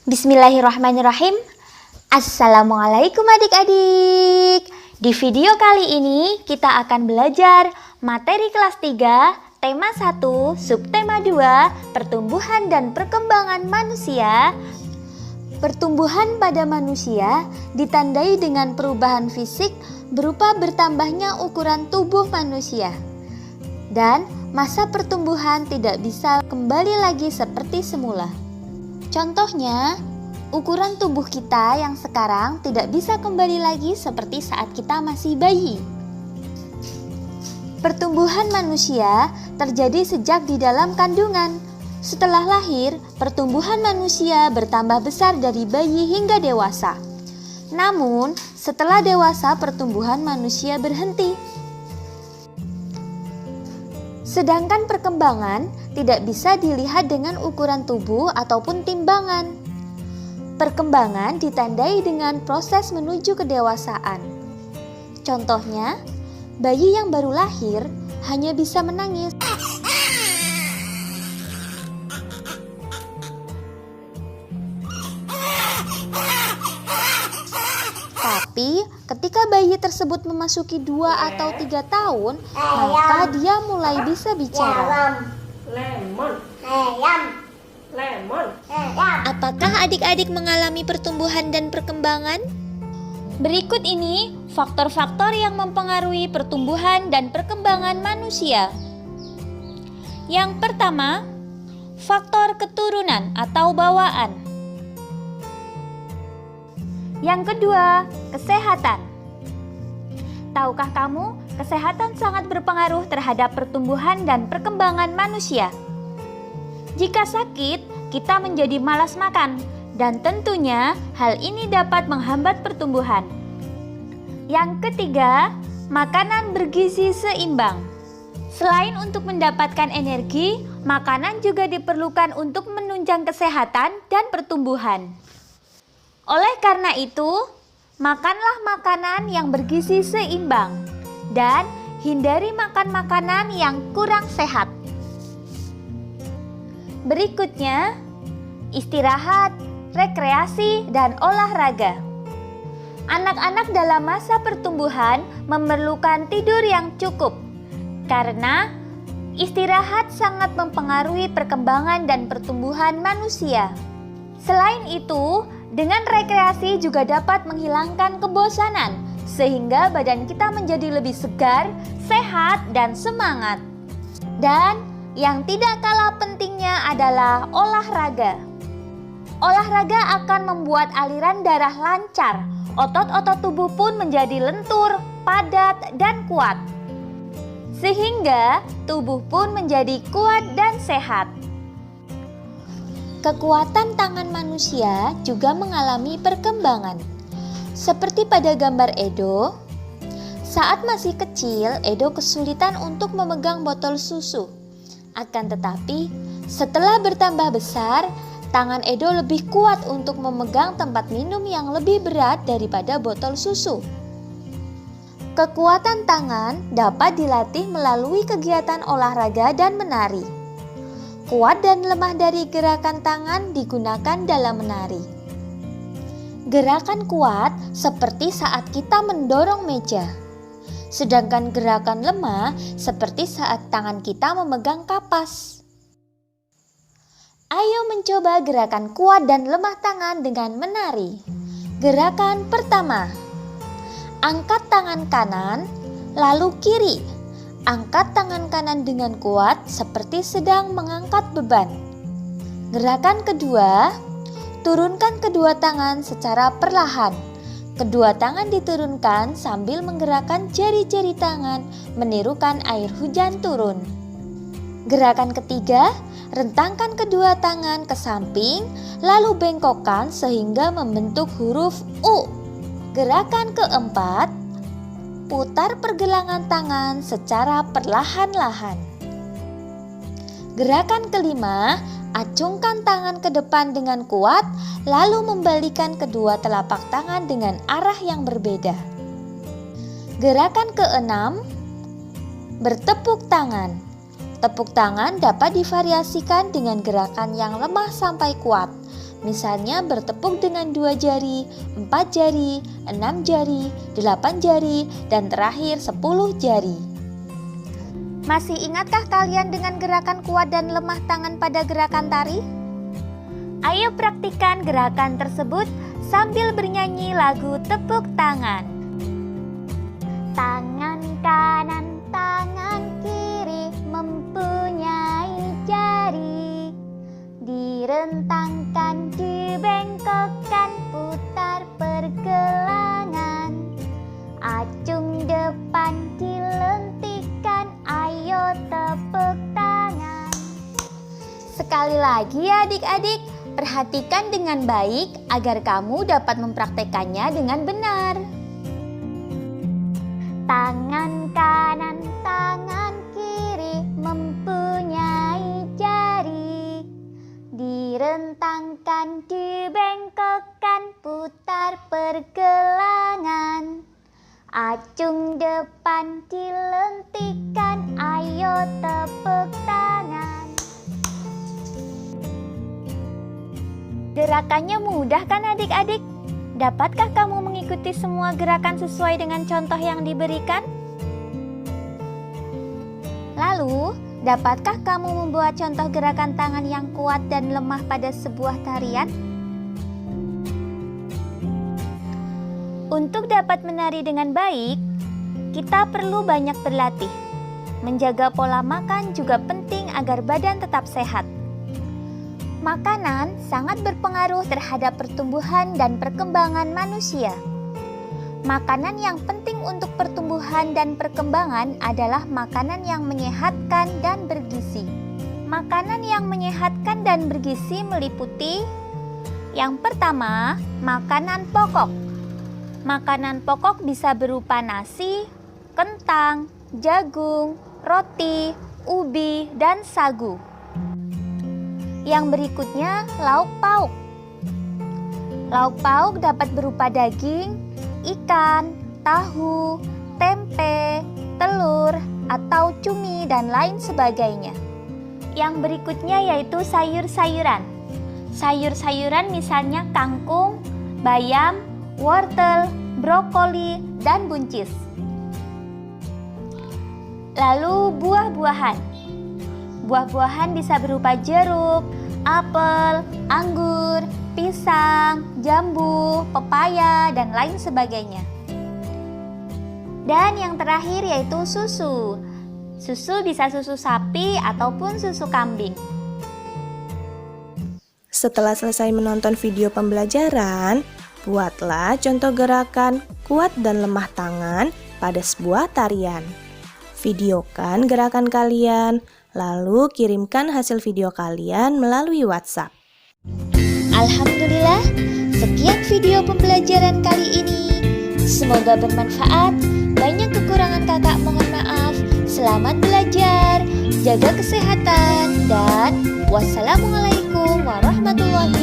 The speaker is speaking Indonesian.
Bismillahirrahmanirrahim. Assalamualaikum adik-adik. Di video kali ini kita akan belajar materi kelas 3, tema 1, subtema 2, pertumbuhan dan perkembangan manusia. Pertumbuhan pada manusia ditandai dengan perubahan fisik berupa bertambahnya ukuran tubuh manusia. Dan masa pertumbuhan tidak bisa kembali lagi seperti semula. Contohnya, ukuran tubuh kita yang sekarang tidak bisa kembali lagi seperti saat kita masih bayi. Pertumbuhan manusia terjadi sejak di dalam kandungan. Setelah lahir, pertumbuhan manusia bertambah besar dari bayi hingga dewasa. Namun, setelah dewasa pertumbuhan manusia berhenti. Sedangkan perkembangan tidak bisa dilihat dengan ukuran tubuh ataupun timbangan. Perkembangan ditandai dengan proses menuju kedewasaan. Contohnya, bayi yang baru lahir hanya bisa menangis. Tapi ketika bayi tersebut memasuki 2 atau 3 tahun, maka dia mulai bisa bicara. Apakah adik-adik mengalami pertumbuhan dan perkembangan? Berikut ini faktor-faktor yang mempengaruhi pertumbuhan dan perkembangan manusia. Yang pertama, faktor keturunan atau bawaan. Yang kedua, kesehatan. Tahukah kamu, kesehatan sangat berpengaruh terhadap pertumbuhan dan perkembangan manusia. Jika sakit, kita menjadi malas makan, dan tentunya hal ini dapat menghambat pertumbuhan. Yang ketiga, makanan bergizi seimbang. Selain untuk mendapatkan energi, makanan juga diperlukan untuk menunjang kesehatan dan pertumbuhan. Oleh karena itu, makanlah makanan yang bergizi seimbang dan hindari makan makanan yang kurang sehat. Berikutnya, istirahat, rekreasi, dan olahraga. Anak-anak dalam masa pertumbuhan memerlukan tidur yang cukup karena istirahat sangat mempengaruhi perkembangan dan pertumbuhan manusia. Selain itu, dengan rekreasi juga dapat menghilangkan kebosanan, sehingga badan kita menjadi lebih segar, sehat, dan semangat. Dan yang tidak kalah pentingnya adalah olahraga. Olahraga akan membuat aliran darah lancar, otot-otot tubuh pun menjadi lentur, padat, dan kuat. Sehingga tubuh pun menjadi kuat dan sehat. Kekuatan tangan manusia juga mengalami perkembangan. Seperti pada gambar Edo, saat masih kecil, Edo kesulitan untuk memegang botol susu. Akan tetapi, setelah bertambah besar, tangan Edo lebih kuat untuk memegang tempat minum yang lebih berat daripada botol susu. Kekuatan tangan dapat dilatih melalui kegiatan olahraga dan menari. Kuat dan lemah dari gerakan tangan digunakan dalam menari. Gerakan kuat seperti saat kita mendorong meja. Sedangkan gerakan lemah seperti saat tangan kita memegang kapas. Ayo mencoba gerakan kuat dan lemah tangan dengan menari. Gerakan pertama. Angkat tangan kanan, lalu kiri. Angkat tangan kanan dengan kuat seperti sedang mengangkat beban. Gerakan kedua, turunkan kedua tangan secara perlahan. Kedua tangan diturunkan sambil menggerakkan jari-jari tangan menirukan air hujan turun. Gerakan ketiga, rentangkan kedua tangan ke samping lalu bengkokkan sehingga membentuk huruf U. Gerakan keempat, putar pergelangan tangan secara perlahan-lahan. Gerakan kelima, acungkan tangan ke depan dengan kuat, lalu membalikan kedua telapak tangan dengan arah yang berbeda. Gerakan keenam, bertepuk tangan. Tepuk tangan dapat divariasikan dengan gerakan yang lemah sampai kuat. Misalnya bertepuk dengan 2 jari, 4 jari, 6 jari, 8 jari, dan terakhir 10 jari. Masih ingatkah kalian dengan gerakan kuat dan lemah tangan pada gerakan tari? Ayo praktikkan gerakan tersebut sambil bernyanyi lagu tepuk tangan. Tangan kanan, tangan kiri mempunyai jari. Direntangkan, dibengkokkan, putar pergelangan. Acung depan, dilentikan, ayo tepuk tangan. Sekali lagi ya adik-adik, perhatikan dengan baik agar kamu dapat mempraktekannya dengan benar. Tangan kanan, tangan kiri mempunyai jari. Direntangkan, dibengkokkan, putar pergelangan. Acung depan, dilentikan, ayo tepuk tangan. Gerakannya mudah kan adik-adik? Dapatkah kamu mengikuti semua gerakan sesuai dengan contoh yang diberikan? Lalu, dapatkah kamu membuat contoh gerakan tangan yang kuat dan lemah pada sebuah tarian? Untuk dapat menari dengan baik, kita perlu banyak berlatih. Menjaga pola makan juga penting agar badan tetap sehat. Makanan sangat berpengaruh terhadap pertumbuhan dan perkembangan manusia. Makanan yang penting untuk pertumbuhan dan perkembangan adalah makanan yang menyehatkan dan bergizi. Makanan yang menyehatkan dan bergizi meliputi yang pertama, makanan pokok. Makanan pokok bisa berupa nasi, kentang, jagung, roti, ubi, dan sagu. Yang berikutnya, lauk pauk. Lauk pauk dapat berupa daging, ikan, tahu, tempe, telur, atau cumi, dan lain sebagainya. Yang berikutnya yaitu sayur-sayuran. Sayur-sayuran misalnya kangkung, bayam, wortel, brokoli, dan buncis. Lalu buah-buahan. Buah-buahan bisa berupa jeruk, apel, anggur, pisang, jambu, pepaya, dan lain sebagainya. Dan yang terakhir yaitu susu. Susu bisa susu sapi ataupun susu kambing. Setelah selesai menonton video pembelajaran, buatlah contoh gerakan kuat dan lemah tangan pada sebuah tarian. Videokan gerakan kalian, lalu kirimkan hasil video kalian melalui WhatsApp. Alhamdulillah, sekian video pembelajaran kali ini. Semoga bermanfaat. Banyak kekurangan kakak mohon maaf. Selamat belajar, jaga kesehatan, dan wassalamualaikum warahmatullahi